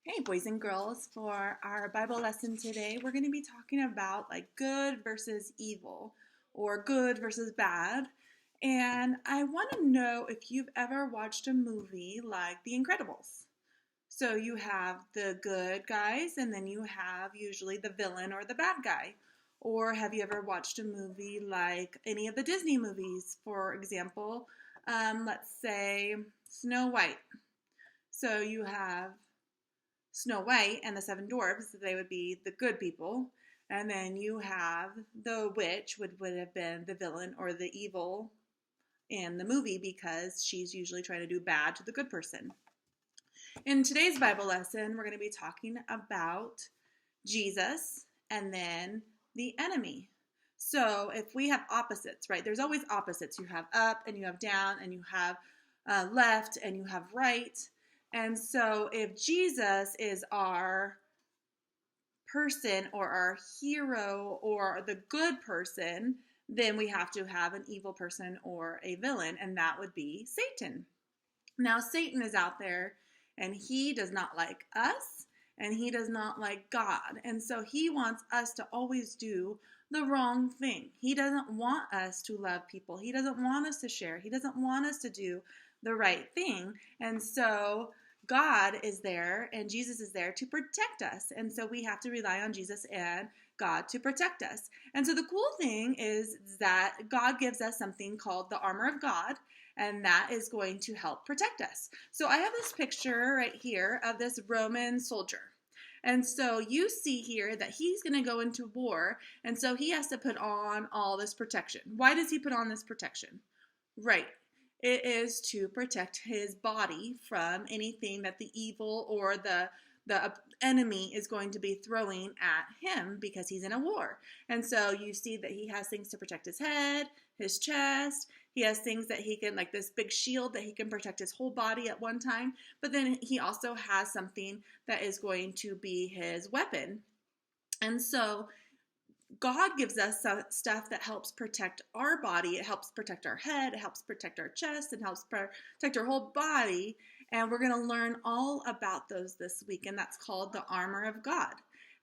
Hey, boys and girls, for our Bible lesson today, we're going to be talking about like good versus evil or good versus bad. And I want to know if you've ever watched a movie like The Incredibles. So you have the good guys, and then you have usually the villain or the bad guy. Or have you ever watched a movie like any of the Disney movies? For example, let's say Snow White. So you have Snow White and the Seven Dwarfs, they would be the good people. And then you have the witch would have been the villain or the evil in the movie because she's usually trying to do bad to the good person. In today's Bible lesson, we're going to be talking about Jesus and then the enemy. So if we have opposites, right? There's always opposites. You have up and you have down and you have left and you have right. And so if Jesus is our person or our hero or the good person, then we have to have an evil person or a villain, and that would be Satan. Now, Satan is out there and he does not like us and he does not like God. And so he wants us to always do the wrong thing. He doesn't want us to love people. He doesn't want us to share. He doesn't want us to do the right thing. And so God is there and Jesus is there to protect us. And so we have to rely on Jesus and God to protect us. And so the cool thing is that God gives us something called the armor of God, and that is going to help protect us. So I have this picture right here of this Roman soldier. And so you see here that he's going to go into war, and so he has to put on all this protection. Why does he put on this protection? Right. It is to protect his body from anything that the evil or the enemy is going to be throwing at him because he's in a war. And so you see that he has things to protect his head, his chest. He has things that he can, like this big shield that he can protect his whole body at one time. But then he also has something that is going to be his weapon. And so God gives us stuff that helps protect our body. It helps protect our head. It helps protect our chest. It helps protect our whole body. And we're going to learn all about those this week. And that's called the armor of God.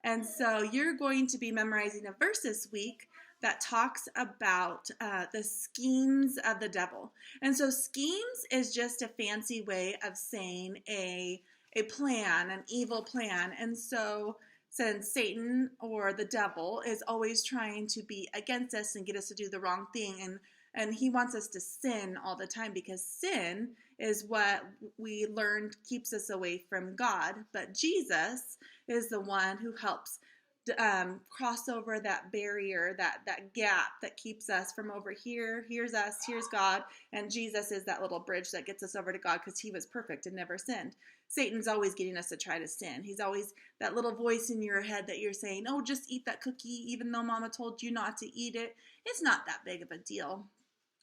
And so you're going to be memorizing a verse this week that talks about the schemes of the devil. And so schemes is just a fancy way of saying a plan, an evil plan. And so since Satan or the devil is always trying to be against us and get us to do the wrong thing, and he wants us to sin all the time because sin is what we learned keeps us away from God. But Jesus is the one who helps cross over that barrier, that gap that keeps us from over here. Here's us, here's God, and Jesus is that little bridge that gets us over to God because he was perfect and never sinned. Satan's always getting us to try to sin. He's always that little voice in your head that you're saying, oh, just eat that cookie even though mama told you not to eat it. It's not that big of a deal.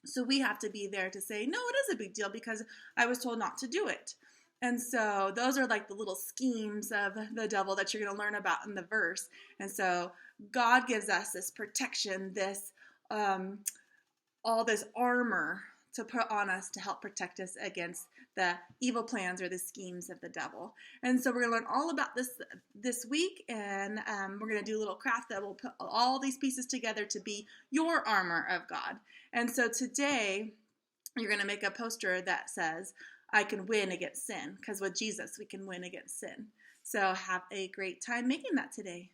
So we have to be there to say, no, it is a big deal because I was told not to do it. And so those are like the little schemes of the devil that you're going to learn about in the verse. And so God gives us this protection, this all this armor to put on us to help protect us against the evil plans or the schemes of the devil. And so we're going to learn all about this week, and we're going to do a little craft that will put all these pieces together to be your armor of God. And so today you're going to make a poster that says, I can win against sin, because with Jesus we can win against sin. So have a great time making that today.